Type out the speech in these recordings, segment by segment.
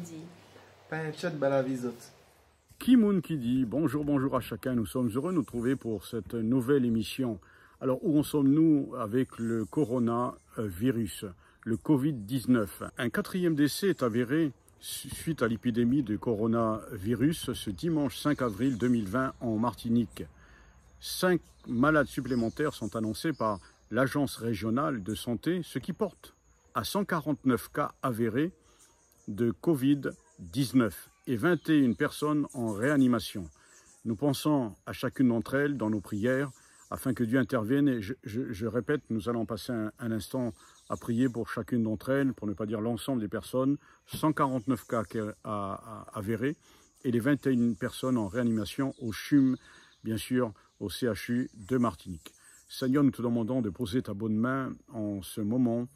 dit. Kimoun qui dit bonjour à chacun, nous sommes heureux de nous trouver pour cette nouvelle émission. Alors où en sommes-nous avec le coronavirus, le Covid-19? Un 4e décès est avéré suite à l'épidémie de coronavirus ce dimanche 5 avril 2020 en Martinique. 5 malades supplémentaires sont annoncés par l'Agence régionale de santé, ce qui porte à 149 cas avérés de Covid-19 et 21 personnes en réanimation. Nous pensons à chacune d'entre elles dans nos prières afin que Dieu intervienne. Et je répète, nous allons passer un instant à prier pour chacune d'entre elles, pour ne pas dire l'ensemble des personnes. 149 cas avérés et les 21 personnes en réanimation au CHUM, bien sûr, au CHU de Martinique. Seigneur, nous te demandons de poser ta bonne main en ce moment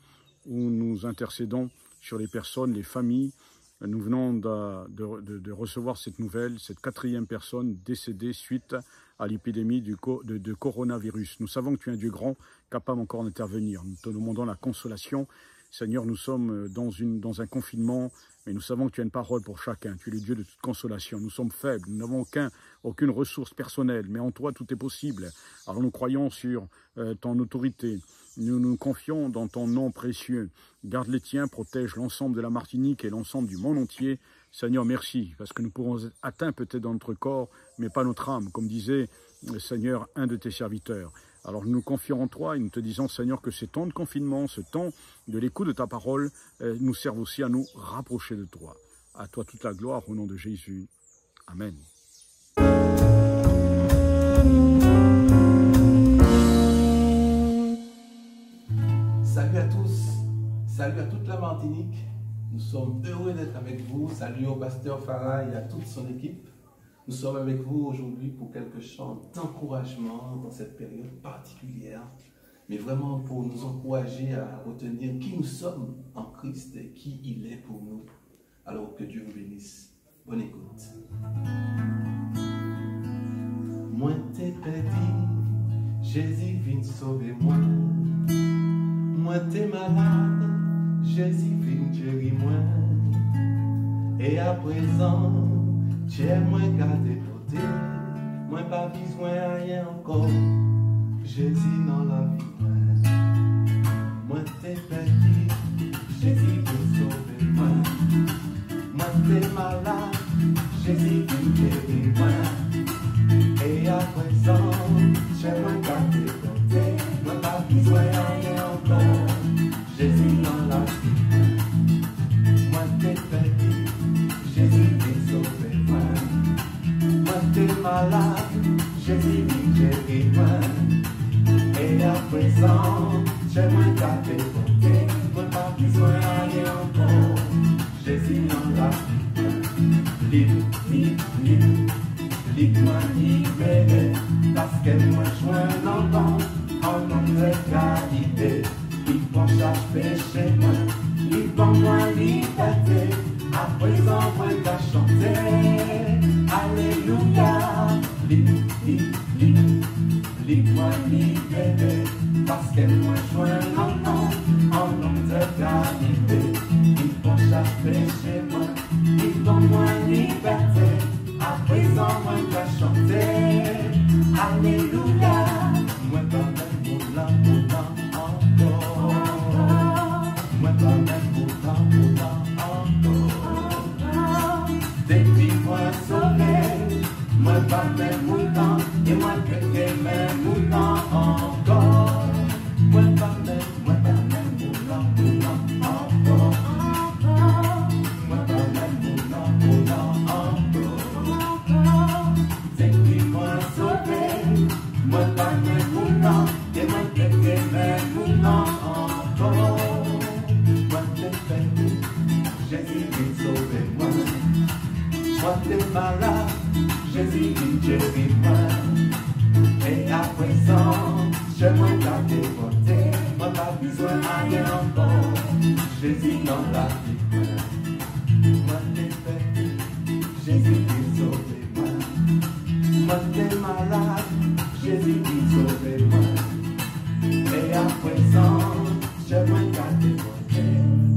où nous intercédons sur les personnes, les familles. Nous venons de recevoir cette nouvelle, cette 4e personne décédée suite à l'épidémie de coronavirus. Nous savons que tu es un Dieu grand, capable encore d'intervenir. Nous te demandons la consolation. Seigneur, nous sommes dans un confinement, mais nous savons que tu as une parole pour chacun. Tu es le Dieu de toute consolation. Nous sommes faibles, nous n'avons aucune ressource personnelle, mais en toi tout est possible. Alors nous croyons sur ton autorité. Nous nous confions dans ton nom précieux. Garde les tiens, protège l'ensemble de la Martinique et l'ensemble du monde entier. Seigneur, merci, parce que nous pourrons être atteints peut-être dans notre corps, mais pas notre âme, comme disait Seigneur, un de tes serviteurs. Alors nous nous confions en toi et nous te disons, Seigneur, que ce temps de confinement, ce temps de l'écoute de ta parole, nous serve aussi à nous rapprocher de toi. À toi toute la gloire au nom de Jésus. Amen. Salut à tous, salut à toute la Martinique. Nous sommes heureux d'être avec vous. Salut au pasteur Farah et à toute son équipe. Nous sommes avec vous aujourd'hui pour quelques chants d'encouragement dans cette période particulière, mais vraiment pour nous encourager à retenir qui nous sommes en Christ et qui il est pour nous. Alors que Dieu vous bénisse. Bonne écoute. Moi t'es perdu, Jésus vient sauver moi. Moi t'es malade, Jésus vient guérir moi. Et à présent, Dieu moi gardé côté, moi pas besoin de rien encore. Jésus dans la vie, moi t'es perdu, Jésus vient sauver moi. Moi t'es malade, Jésus vient guérir moi. Et à présent, Dieu moi gardé côté, moi pas besoin de rien encore. Jésus dans la vie, moi t'es perdu, Jésus vient sauver moi. Moi t'es malade, Jésus vient guérir moi. Et à présent, j'aimerais garder côté, moi pas besoin de rien encore. Jésus dans la vie, libre-moi libéré, parce qu'elle m'a joint longtemps, en nom de qualité. Il prend chaque péché moi, il prend moi liberté. À présent, moi qu'à chanter, alléluia. Libre-moi libéré, parce qu'elle m'a joint longtemps, en nom de qualité. Il prend chaque péché moi, il prend moi liberté. À présent, moi qu'à chanter, alléluia. Moi pas même moulant encore. Moi pas même moulant encore. Depuis moi sauvé, moi pas même moulant, et moi que même moulant encore. Moi pas même moulant encore. Moi pas même moulant encore. Depuis moi sauvé, moi pas même moulant, et moi que même moulant encore. Moi t'es perdu, Jésus vient sauver moi. Moi t'es malade, Jésus vient guérir moi. Et à présent, je m'en garde côté, moi pas besoin de rien encore. Jésus dans la vie, moi t'es perdu, Jésus vient sauver moi. Moi t'es malade, Jésus vient sauver moi. Et à présent, je m'en garde côté,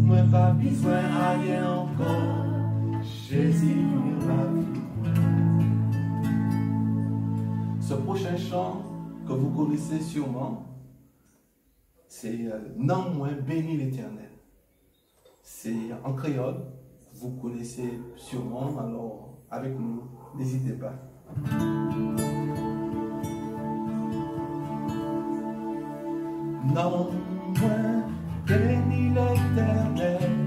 moi pas besoin de rien encore. chant que vous connaissez sûrement. C'est Non, moi, bénis l'Éternel. C'est en créole, vous connaissez sûrement, alors avec nous, n'hésitez pas. Non, moi, bénis l'Éternel.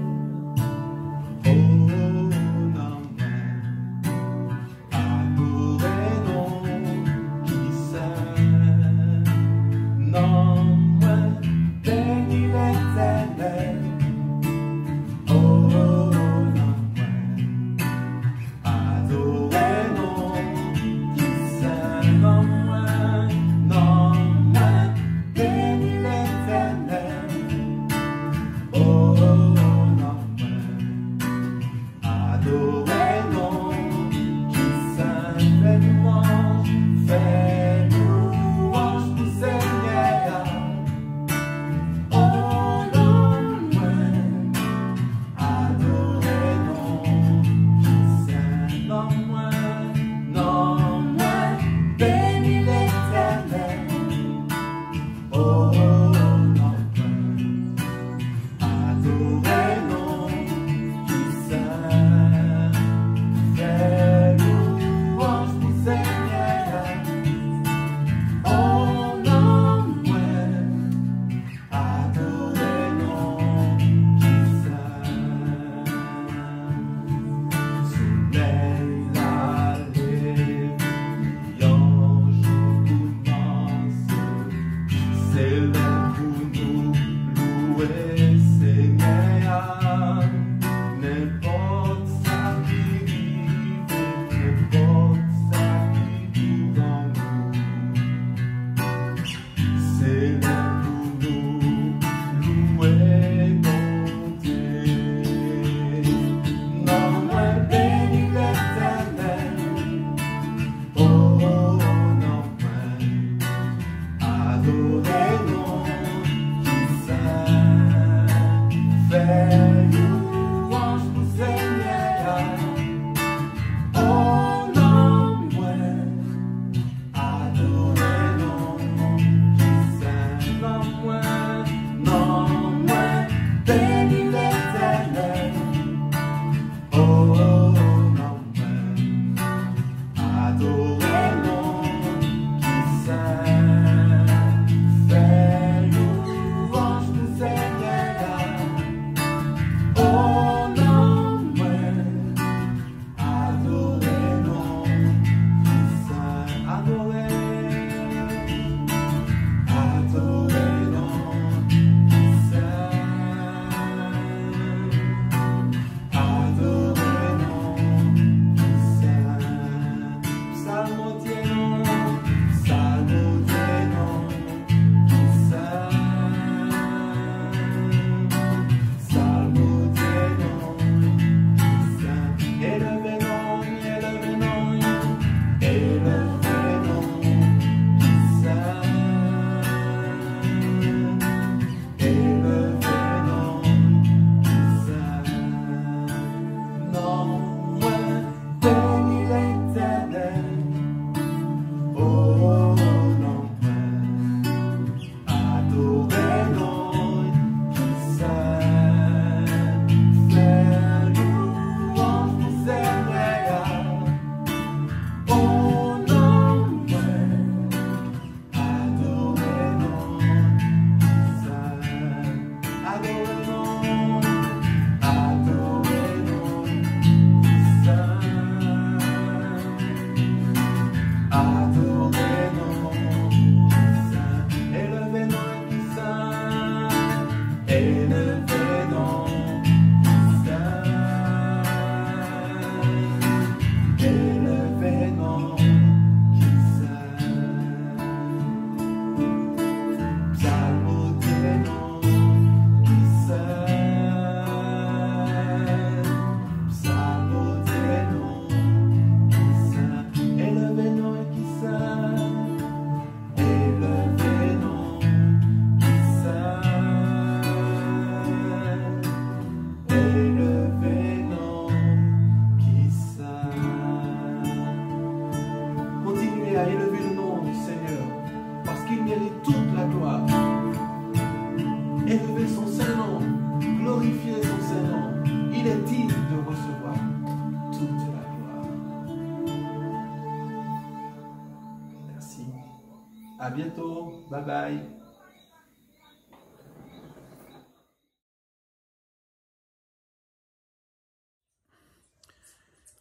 À bientôt. Bye bye.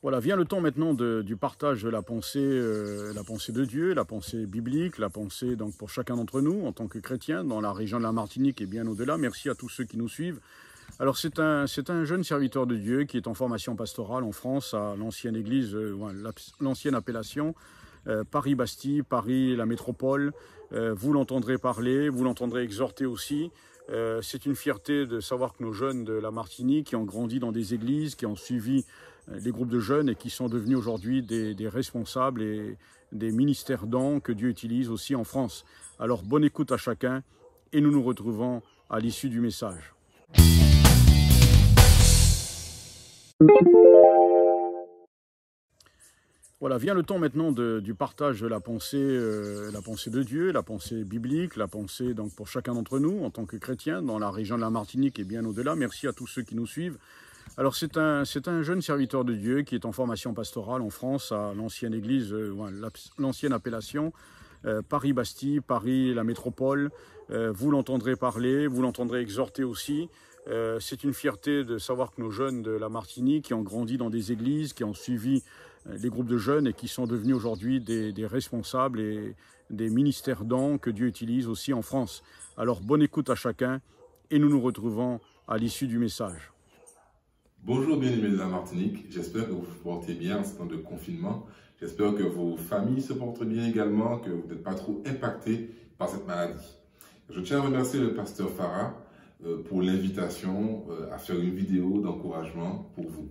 Voilà, vient le temps maintenant du partage de la pensée de Dieu, la pensée biblique, la pensée donc pour chacun d'entre nous en tant que chrétiens dans la région de la Martinique et bien au-delà. Merci à tous ceux qui nous suivent. Alors c'est un jeune serviteur de Dieu qui est en formation pastorale en France à l'ancienne église, l'ancienne appellation Paris-Bastille, Paris la métropole. Vous l'entendrez parler, vous l'entendrez exhorter aussi. C'est une fierté de savoir que nos jeunes de la Martinique qui ont grandi dans des églises, qui ont suivi les groupes de jeunes et qui sont devenus aujourd'hui des responsables et des ministères dons que Dieu utilise aussi en France. Alors bonne écoute à chacun et nous nous retrouvons à l'issue du message. Voilà, vient le temps maintenant du partage de la pensée de Dieu, la pensée biblique, la pensée donc pour chacun d'entre nous en tant que chrétiens dans la région de la Martinique et bien au-delà. Merci à tous ceux qui nous suivent. Alors c'est un jeune serviteur de Dieu qui est en formation pastorale en France à l'ancienne église, l'ancienne appellation Paris-Bastille, Paris la métropole. Vous l'entendrez parler, vous l'entendrez exhorter aussi. C'est une fierté de savoir que nos jeunes de la Martinique qui ont grandi dans des églises, qui ont suivi les groupes de jeunes et qui sont devenus aujourd'hui des responsables et des ministères dons que Dieu utilise aussi en France. Alors bonne écoute à chacun et nous nous retrouvons à l'issue du message. Bonjour bien-aimés de la Martinique, j'espère que vous vous portez bien en ce temps de confinement. J'espère que vos familles se portent bien également, que vous n'êtes pas trop impactés par cette maladie. Je tiens à remercier le pasteur Farah pour l'invitation à faire une vidéo d'encouragement pour vous.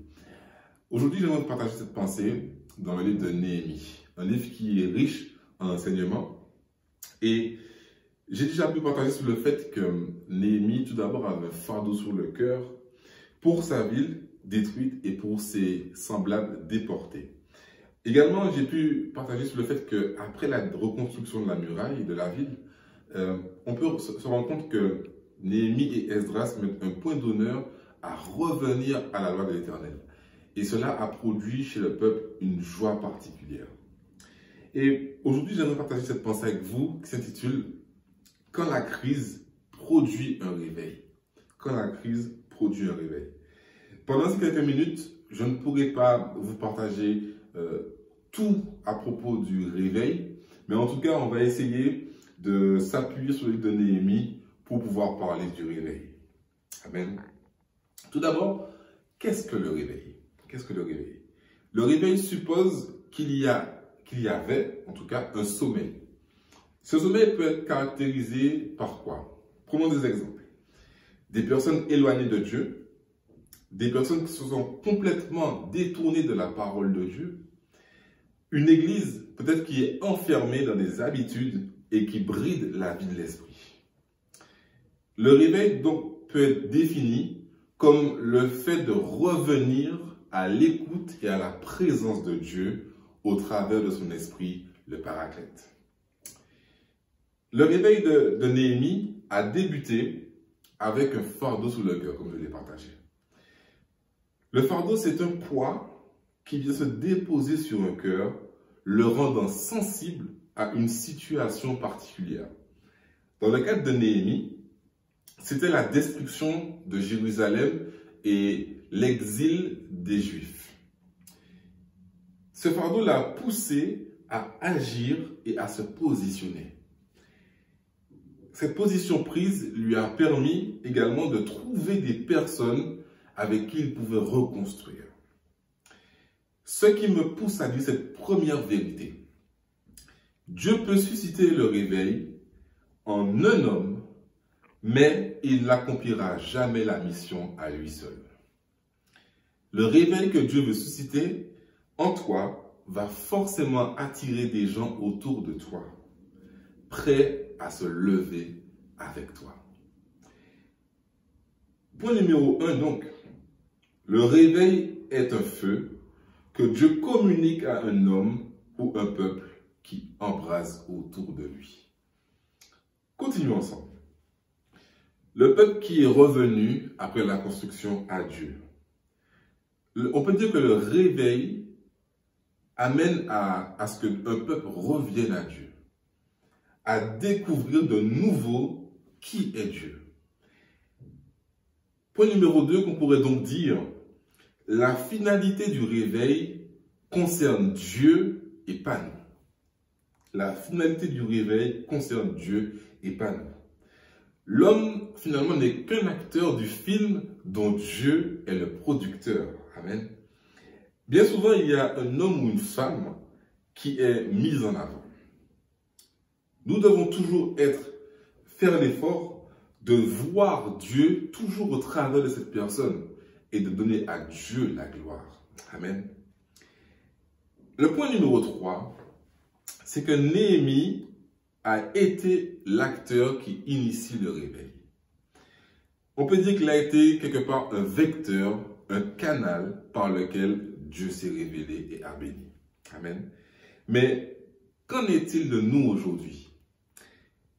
Aujourd'hui, j'aimerais partager cette pensée dans le livre de Néhémie, un livre qui est riche en enseignements. Et j'ai déjà pu partager sur le fait que Néhémie, tout d'abord, avait un fardeau sur le cœur pour sa ville détruite et pour ses semblables déportés. Également, j'ai pu partager sur le fait qu'après la reconstruction de la muraille et de la ville, on peut se rendre compte que Néhémie et Esdras mettent un point d'honneur à revenir à la loi de l'Éternel. Et cela a produit chez le peuple une joie particulière. Et aujourd'hui, j'aimerais partager cette pensée avec vous qui s'intitule « Quand la crise produit un réveil ». Quand la crise produit un réveil. Pendant ces quelques minutes, je ne pourrai pas vous partager tout à propos du réveil, mais en tout cas, on va essayer de s'appuyer sur le livre de Néhémie pour pouvoir parler du réveil. Amen. Tout d'abord, qu'est-ce que le réveil? Qu'est-ce que le réveil? Le réveil suppose qu'il y avait, en tout cas, un sommeil. Ce sommeil peut être caractérisé par quoi? Prenons des exemples. Des personnes éloignées de Dieu, des personnes qui se sont complètement détournées de la parole de Dieu, une église peut-être qui est enfermée dans des habitudes et qui bride la vie de l'esprit. Le réveil donc peut être défini comme le fait de revenir à l'écoute et à la présence de Dieu au travers de son esprit, le Paraclète. Le réveil de Néhémie a débuté avec un fardeau sous le cœur, comme je l'ai partagé. Le fardeau, c'est un poids qui vient se déposer sur un cœur, le rendant sensible à une situation particulière. Dans le cadre de Néhémie, c'était la destruction de Jérusalem et l'exil des Juifs. Ce fardeau l'a poussé à agir et à se positionner. Cette position prise lui a permis également de trouver des personnes avec qui il pouvait reconstruire. Ce qui me pousse à dire cette première vérité. Dieu peut susciter le réveil en un homme, mais il n'accomplira jamais la mission à lui seul. Le réveil que Dieu veut susciter en toi va forcément attirer des gens autour de toi, prêts à se lever avec toi. Point numéro 1 donc, le réveil est un feu que Dieu communique à un homme ou un peuple qui embrase autour de lui. Continuons ensemble. Le peuple qui est revenu après la construction à Dieu. On peut dire que le réveil amène à ce qu'un peuple revienne à Dieu. à découvrir de nouveau qui est Dieu. Point numéro 2 qu'on pourrait donc dire, la finalité du réveil concerne Dieu et pas nous. La finalité du réveil concerne Dieu et pas nous. L'homme, finalement, n'est qu'un acteur du film dont Dieu est le producteur. Amen. Bien souvent, il y a un homme ou une femme qui est mis en avant. Nous devons toujours faire l'effort de voir Dieu toujours au travers de cette personne et de donner à Dieu la gloire. Amen. Le point numéro 3, c'est que Néhémie a été l'acteur qui initie le réveil. On peut dire qu'il a été quelque part un vecteur, un canal par lequel Dieu s'est révélé et a béni. Amen. Mais qu'en est-il de nous aujourd'hui?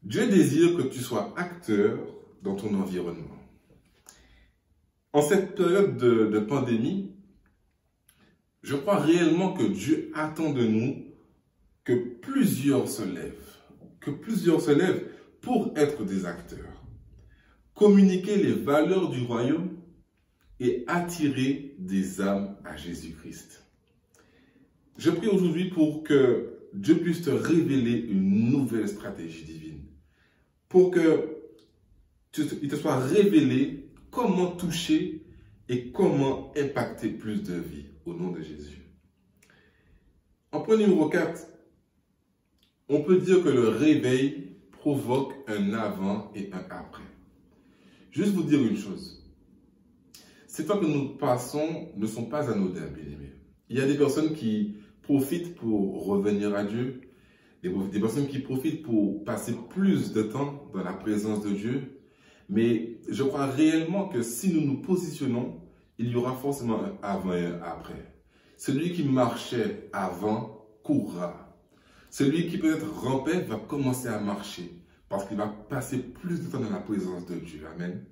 Dieu désire que tu sois acteur dans ton environnement. En cette période de pandémie, je crois réellement que Dieu attend de nous que plusieurs se lèvent pour être des acteurs, communiquer les valeurs du royaume et attirer des âmes à Jésus-Christ. Je prie aujourd'hui pour que Dieu puisse te révéler une nouvelle stratégie divine, pour que il te soit révélé comment toucher et comment impacter plus de vies au nom de Jésus. En point numéro 4, on peut dire que le réveil provoque un avant et un après. Juste vous dire une chose. Ces temps que nous passons ne sont pas anodins, bien-aimés. Il y a des personnes qui profitent pour revenir à Dieu, des personnes qui profitent pour passer plus de temps dans la présence de Dieu. Mais je crois réellement que si nous nous positionnons, il y aura forcément un avant et un après. Celui qui marchait avant courra. Celui qui peut-être rampait va commencer à marcher parce qu'il va passer plus de temps dans la présence de Dieu. Amen.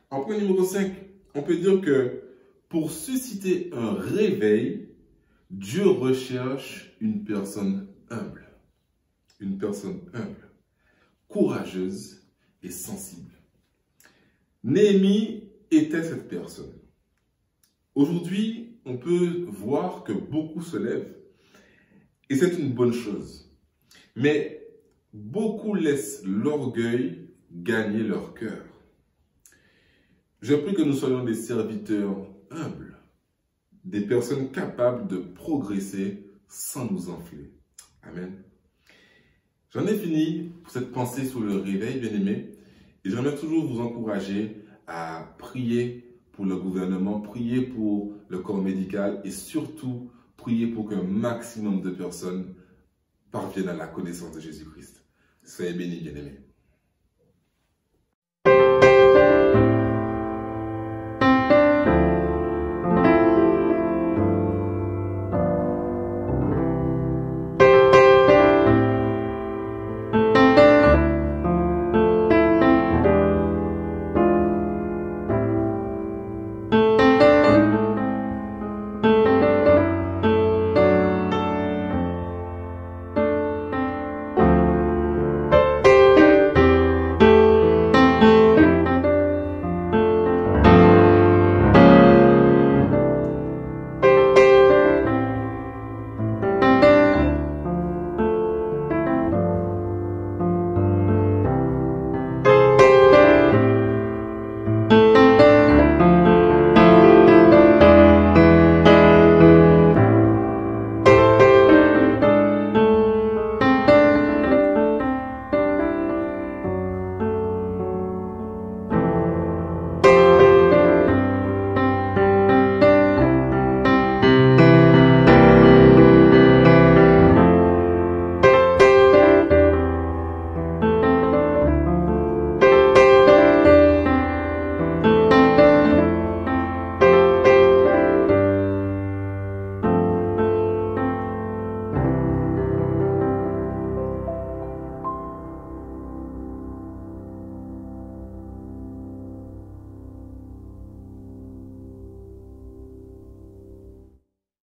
En point numéro 5, on peut dire que pour susciter un réveil, Dieu recherche une personne humble. Une personne humble, courageuse et sensible. Néhémie était cette personne. Aujourd'hui, on peut voir que beaucoup se lèvent et c'est une bonne chose. Mais beaucoup laissent l'orgueil gagner leur cœur. Je prie que nous soyons des serviteurs humbles, des personnes capables de progresser sans nous enfler. Amen. J'en ai fini pour cette pensée sur le réveil, bien-aimés. Et j'aimerais toujours vous encourager à prier pour le gouvernement, prier pour le corps médical et surtout prier pour qu'un maximum de personnes parviennent à la connaissance de Jésus-Christ. Soyez bénis, bien-aimés.